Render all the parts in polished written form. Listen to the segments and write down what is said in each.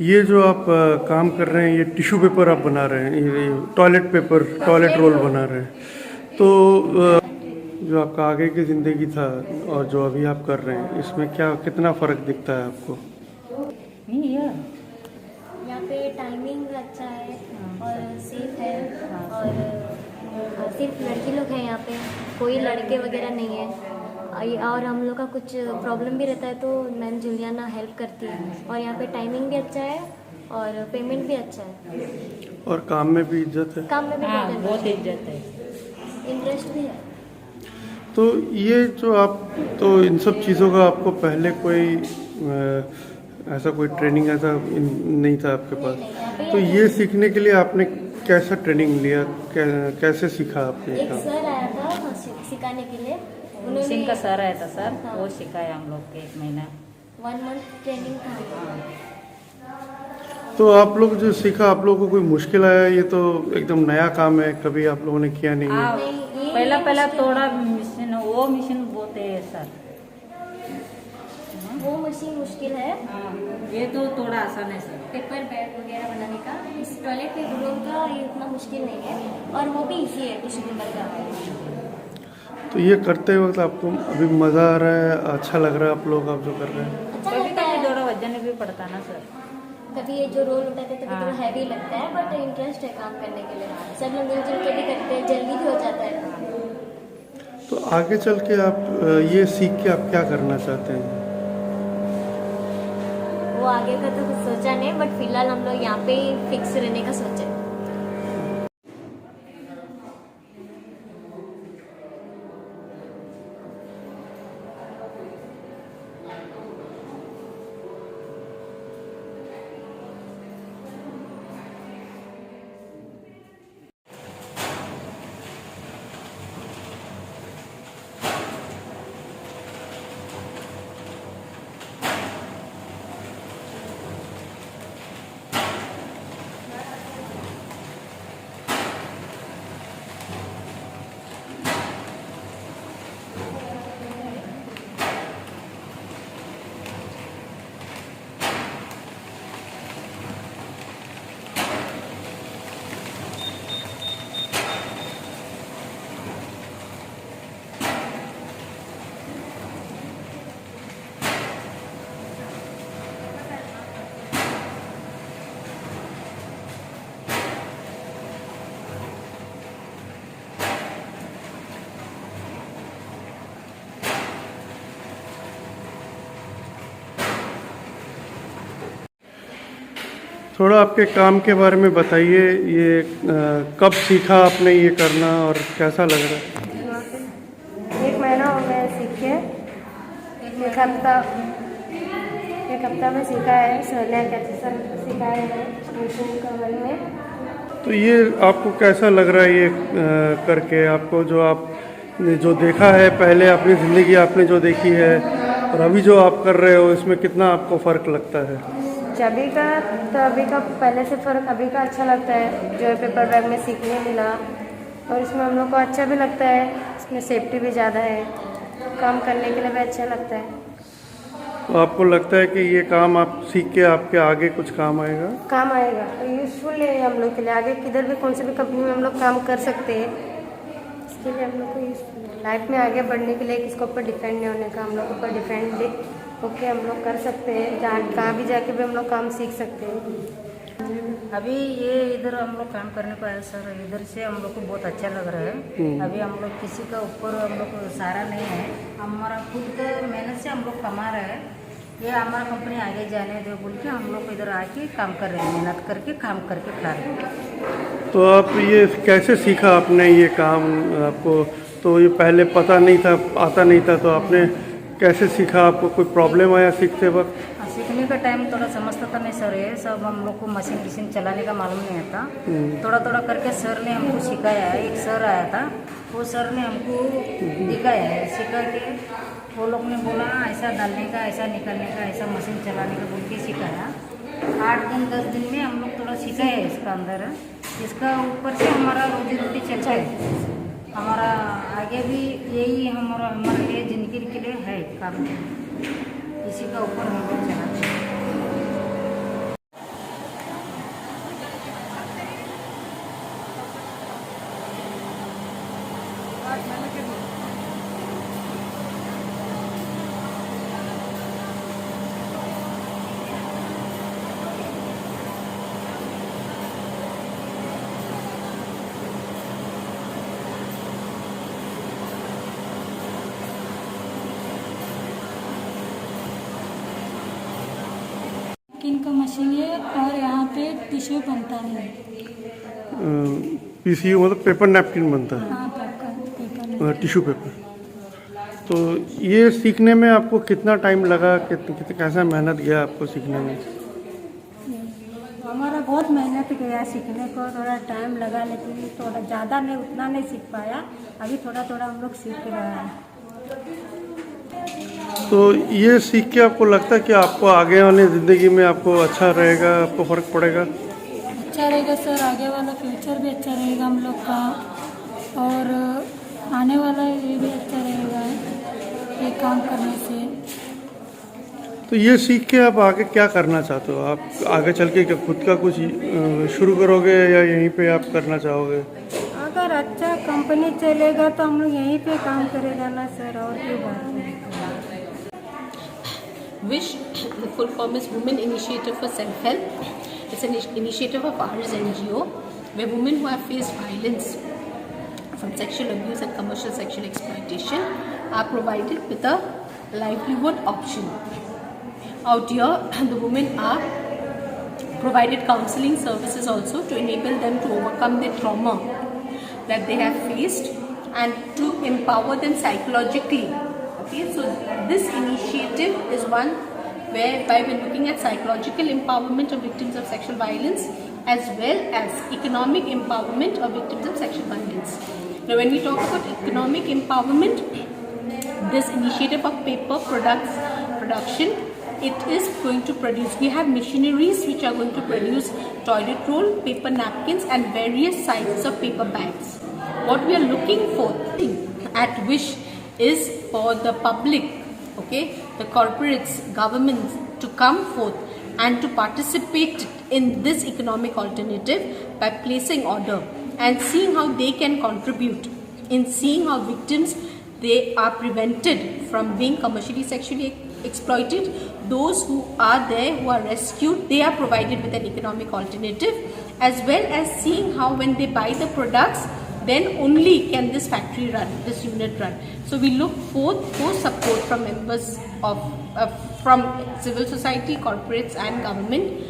ये जो आप काम कर रहे हैं, ये टिश्यू पेपर आप बना रहे हैं, ये टॉयलेट पेपर, टॉयलेट रोल बना रहे हैं। तो जो आपका आगे की ज़िंदगी था और जो अभी आप कर रहे हैं, इसमें क्या कितना फ़र्क दिखता है आपको? यहाँ पे टाइमिंग अच्छा है और सेफ है। और सिर्फ लड़की लोग हैं यहाँ पे, कोई लड़के वगैरह नहीं है। और हम लोग का कुछ प्रॉब्लम भी रहता है तो मैम जुलियाना हेल्प करती है। और यहाँ पे टाइमिंग भी अच्छा है और पेमेंट भी अच्छा है। और काम में भी इज्जत है? काम में भी बहुत इज्जत है, इंटरेस्ट भी है। तो ये जो आप, तो इन सब चीज़ों का आपको पहले कोई ऐसा कोई ट्रेनिंग ऐसा नहीं था आपके पास? तो ये सीखने के लिए आपने कैसा ट्रेनिंग लिया, कैसे सीखा आपने? एक सर आया था सिखाने के लिए, सिंह का सर आया था सर, हाँ। वो सिखाया हम लोग के 1 महीना। 1 मंथ ट्रेनिंग था। तो आप लोग जो सीखा, आप लोगों को कोई मुश्किल आया? ये तो एकदम नया काम है, कभी आप लोगों ने किया नहीं है। पहला थोड़ा मिशन, वो मिशन बहुत है सर, वो मशीन मुश्किल है। ये तो थोड़ा आसान है सर। पेपर बैग वगैरह बनाने का, इस टॉयलेट पेपर रोल का ये उतना मुश्किल नहीं है और वो भी इजी है टिश्यू पेपर का। तो ये करते वक्त आपको अभी मज़ा आ रहा है, अच्छा लग रहा है आप लोग, आप जो कर रहे हैं? अच्छा कभी लगता कभी है। थोड़ा वजन भी पड़ता ना सर। कभी ये जो रोल उठाते हैं तो थोड़ा हैवी लगता है, बट इंटरेस्ट है काम करने के लिए। सब लोग मिलजुल के भी करते हैं, जल्दी भी हो जाता है। तो आगे चल के आप ये सीख के आप क्या करना चाहते हैं? वो आगे का तो कुछ सोचा नहीं, बट फिलहाल हम लोग यहाँ पे ही फिक्स रहने का सोचे। थोड़ा आपके काम के बारे में बताइए, ये कब सीखा आपने ये करना और कैसा लग रहा है? 1 महीना हो गया सीखे। एक हफ्ता में सीखा है। सर कैसे सिखाया है मशीन का बारे में। तो ये आपको कैसा लग रहा है ये करके? आपको जो आपने जो देखा है पहले, अपनी ज़िंदगी आपने जो देखी है और अभी जो आप कर रहे हो, इसमें कितना आपको फ़र्क लगता है? अभी का तो अभी का पहले से फ़र्क अभी का अच्छा लगता है, जो पेपर बैग में सीखने मिला। और इसमें हम लोग को अच्छा भी लगता है, इसमें सेफ्टी भी ज़्यादा है, काम करने के लिए भी अच्छा लगता है। तो आपको लगता है कि ये काम आप सीख के आपके आगे कुछ काम आएगा? काम आएगा, यूज़फुल है हम लोग के लिए। आगे किधर भी कौन सी भी कंपनी में हम लोग काम कर सकते हैं, इसके लिए हम लोग को यूज़फुल है। लाइफ में आगे बढ़ने के लिए किसके ऊपर डिपेंड नहीं होने का, हम लोग ऊपर डिपेंड होके हम लोग कर सकते हैं। जहाँ कहाँ भी जाके भी हम लोग काम सीख सकते हैं। अभी ये इधर हम लोग काम करने को आए सर, इधर से हम लोग को बहुत अच्छा लग रहा है। अभी हम लोग किसी का ऊपर हम लोग को सहारा नहीं है, हमारा खुद का मेहनत से हम लोग कमा रहे हैं। ये हमारा कंपनी आगे जाने दे बोल के हम लोग इधर आके काम कर रहे हैं, मेहनत करके काम करके खा रहे हैं। तो आप ये कैसे सीखा आपने ये काम? आपको तो ये पहले पता नहीं था, आता नहीं था, तो आपने कैसे सीखा? आपको कोई प्रॉब्लम आया सीखते वक्त? सीखने का टाइम थोड़ा समझता था नहीं सर, ये सब हम लोग को मशीन चलाने का मालूम नहीं आता। थोड़ा थोड़ा करके सर ने हमको सिखाया है। एक सर आया था, वो सर ने हमको दिखाया है, सिखा के वो लोग ने बोला ऐसा डालने का, ऐसा निकालने का, ऐसा मशीन चलाने का बोल के सिखाया। 8 दिन 10 दिन में हम लोग थोड़ा सीखा है इसका अंदर। इसका ऊपर से हमारा रोजी रोटी चलता है, हमारा आगे भी यही हमारे लिए जिंदगी के लिए है काम, इसी का ऊपर हम लोग चलाते हैं। नैपकिन का मशीन है और यहाँ पे टिश्यू बनता है। पीसीयू मतलब पेपर नैपकिन बनता है, हाँ पेपर टिश्यू पेपर। तो ये सीखने में आपको कितना टाइम लगा, कैसा मेहनत गया आपको सीखने में? हमारा बहुत मेहनत गया सीखने को, थोड़ा टाइम लगा, लेकिन थोड़ा ज़्यादा नहीं, उतना नहीं सीख पाया। अभी थोड़ा थोड़ा हम लोग सीख रहे हैं। तो ये सीख के आपको लगता है कि आपको आगे वाली ज़िंदगी में आपको अच्छा रहेगा, आपको फ़र्क पड़ेगा? अच्छा रहेगा सर, आगे वाला फ्यूचर भी अच्छा रहेगा हम लोग का, और आने वाला ये भी अच्छा रहेगा ये काम करने से। तो ये सीख के आप आगे क्या करना चाहते हो? आप आगे चल के क्या खुद का कुछ शुरू करोगे या यहीं पे आप करना चाहोगे? अगर अच्छा कंपनी चलेगा तो हम लोग यहीं पे काम करेगा ना सर, और क्यों बात है। WISH, the full form is Women Initiative for Self-Help. It's an initiative of ours NGO, where women who have faced violence from sexual abuse and commercial sexual exploitation are provided with a livelihood option. Out here, the women are provided counseling services also to enable them to overcome the trauma that they have faced and to empower them psychologically. Okay, so this initiative is one whereby we're looking at psychological empowerment of victims of sexual violence as well as economic empowerment of victims of sexual violence. Now, when we talk about economic empowerment, this initiative of paper products production, it is going to produce, we have machineries which are going to produce toilet roll, paper napkins and various sizes of paper bags. What we are looking for at WISH is for the public, okay, the corporates, governments to come forth and to participate in this economic alternative by placing order and seeing how they can contribute in seeing how victims, they are prevented from being commercially sexually exploited. Those who are there, who are rescued, they are provided with an economic alternative, as well as seeing how when they buy the products, then only can this factory run, this unit run. So we look forth for support from members of from civil society, corporates and government,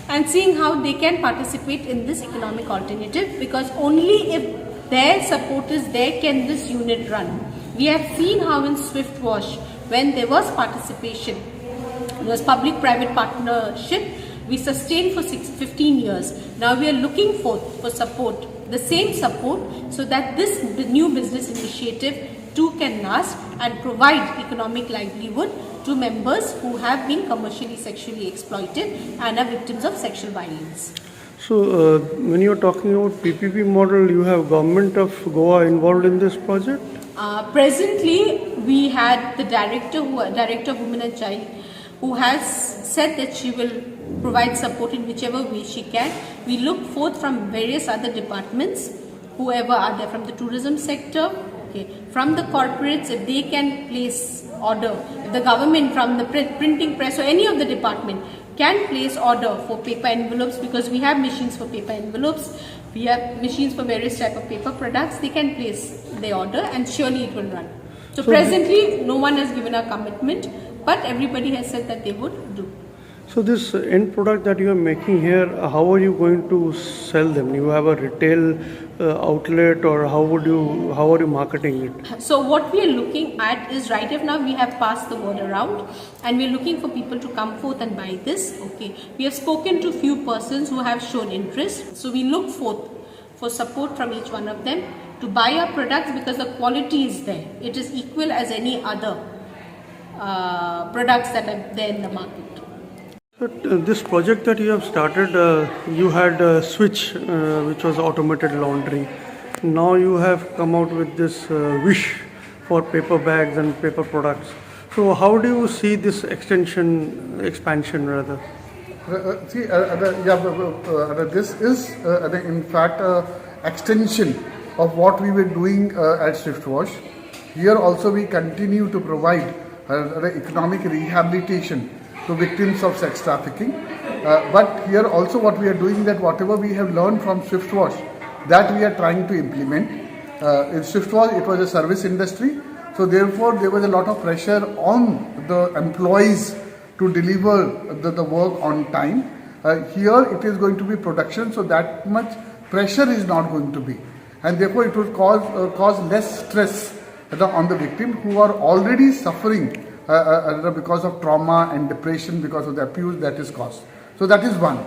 and seeing how they can participate in this economic alternative, because only if their support is there can this unit run. We have seen how in Swift Wash, when there was participation, there was public-private partnership, we sustained for 15 years. Now we are looking for support, the same support, so that this new business initiative too can last and provide economic livelihood to members who have been commercially sexually exploited and are victims of sexual violence. So when you are talking about PPP model, you have government of Goa involved in this project? Presently, we had the director of Women and Child, who has said that she will provide support in whichever way she can. We look forth from various other departments, whoever are there, from the tourism sector, okay, from the corporates, if they can place order, if the government from the printing press or any of the department can place order for paper envelopes, because we have machines for paper envelopes, we have machines for various type of paper products, they can place the order and surely it will run. So presently no one has given a commitment, but everybody has said that they would do. So this end product that you are making here, how are you going to sell them? You have a retail outlet, or how are you marketing it? So what we are looking at is, right now we have passed the word around and we are looking for people to come forth and buy this. Okay, we have spoken to few persons who have shown interest. So we look forth for support from each one of them to buy our products, because the quality is there. It is equal as any other products that are there in the market. But this project that you have started, you had a switch which was automated laundry. Now you have come out with this WISH for paper bags and paper products. So how do you see this expansion rather? This is in fact extension of what we were doing at Swift Wash. Here also we continue to provide economic rehabilitation to victims of sex trafficking. But here also what we are doing, that whatever we have learned from Swift Wash, that we are trying to implement. In Swift Wash, it was a service industry, so therefore there was a lot of pressure on the employees to deliver the work on time. Here it is going to be production, so that much pressure is not going to be, and therefore it will cause less stress on the victim who are already suffering because of trauma and depression because of the abuse that is caused. So that is one.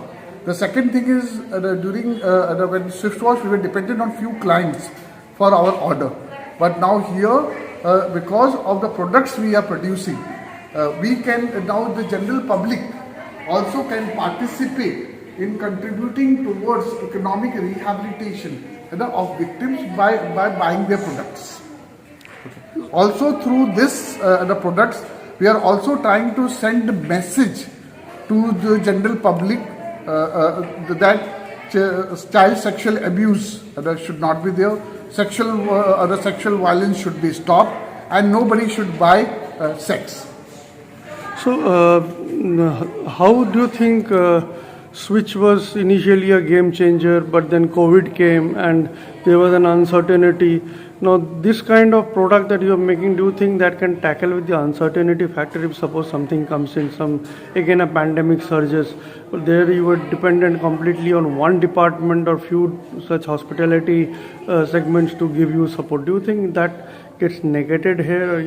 The second thing is during when Swiftwash we were dependent on few clients for our order, but now here because of the products we are producing, we can now the general public also can participate in contributing towards economic rehabilitation of victims by buying their products. Okay. Also through this the products, we are also trying to send a message to the general public that child sexual abuse should not be there, sexual violence should be stopped, and nobody should buy sex. So, how do you think Switch was initially a game changer, but then COVID came and there was an uncertainty? Now, this kind of product that you are making, do you think that can tackle with the uncertainty factor if suppose something comes in, again a pandemic surges, there you were dependent completely on one department or few such hospitality segments to give you support. Do you think that gets negated here, or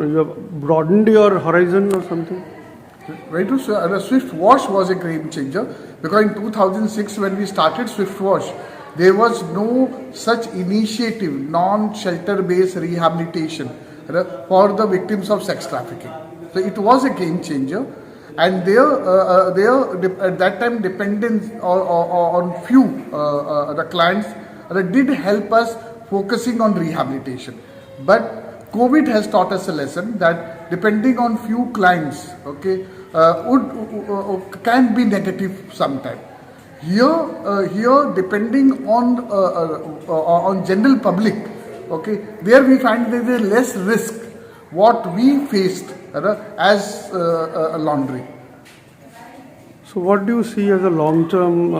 you have broadened your horizon or something? Very true. So, the Swiftwash was a game changer because in 2006 when we started Swiftwash, there was no such initiative, non-shelter based rehabilitation for the victims of sex trafficking. So it was a game changer, and there at that time dependence on few the clients did help us focusing on rehabilitation. But COVID has taught us a lesson that depending on few clients, okay, can be negative sometimes. Here, depending on general public, okay, there we find there is less risk what we faced as a laundry. So, what do you see as a long-term?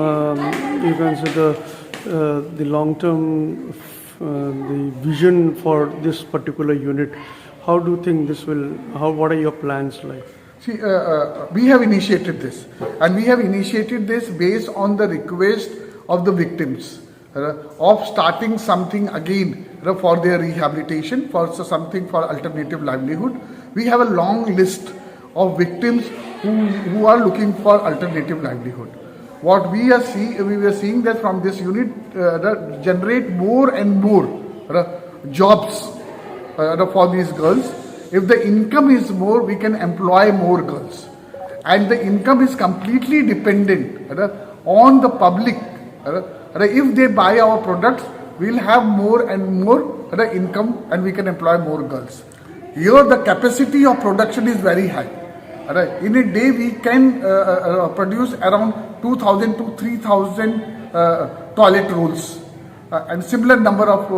You can say the long-term the vision for this particular unit. How do you think this will? What are your plans like? See, we have initiated this, and we have initiated this based on the request of the victims of starting something again for their rehabilitation, for something for alternative livelihood. We have a long list of victims who are looking for alternative livelihood. What we are seeing that from this unit generate more and more jobs for these girls. If the income is more, we can employ more girls. And the income is completely dependent on the public. If they buy our products, we'll have more and more income and we can employ more girls. Here the capacity of production is very high. In a day we can produce around 2,000 to 3,000 toilet rolls and similar number of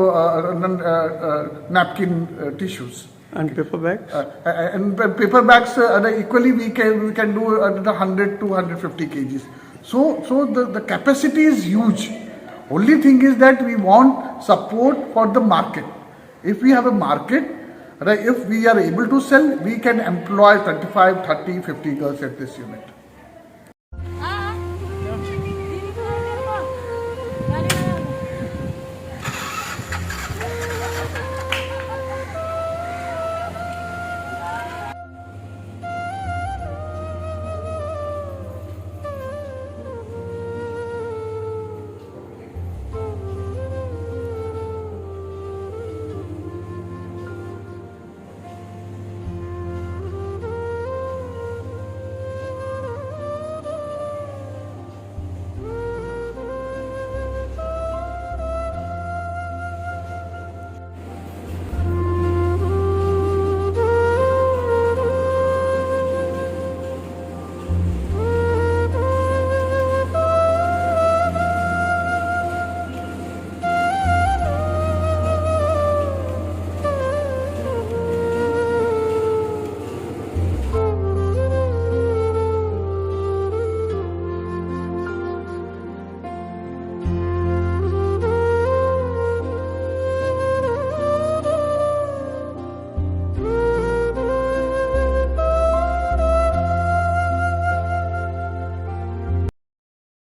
napkin tissues. And paper bags? And paper bags equally we can do 100 to 150 kgs. So the capacity is huge. Only thing is that we want support for the market. If we have a market, if we are able to sell, we can employ 25, 30, 50 girls at this unit.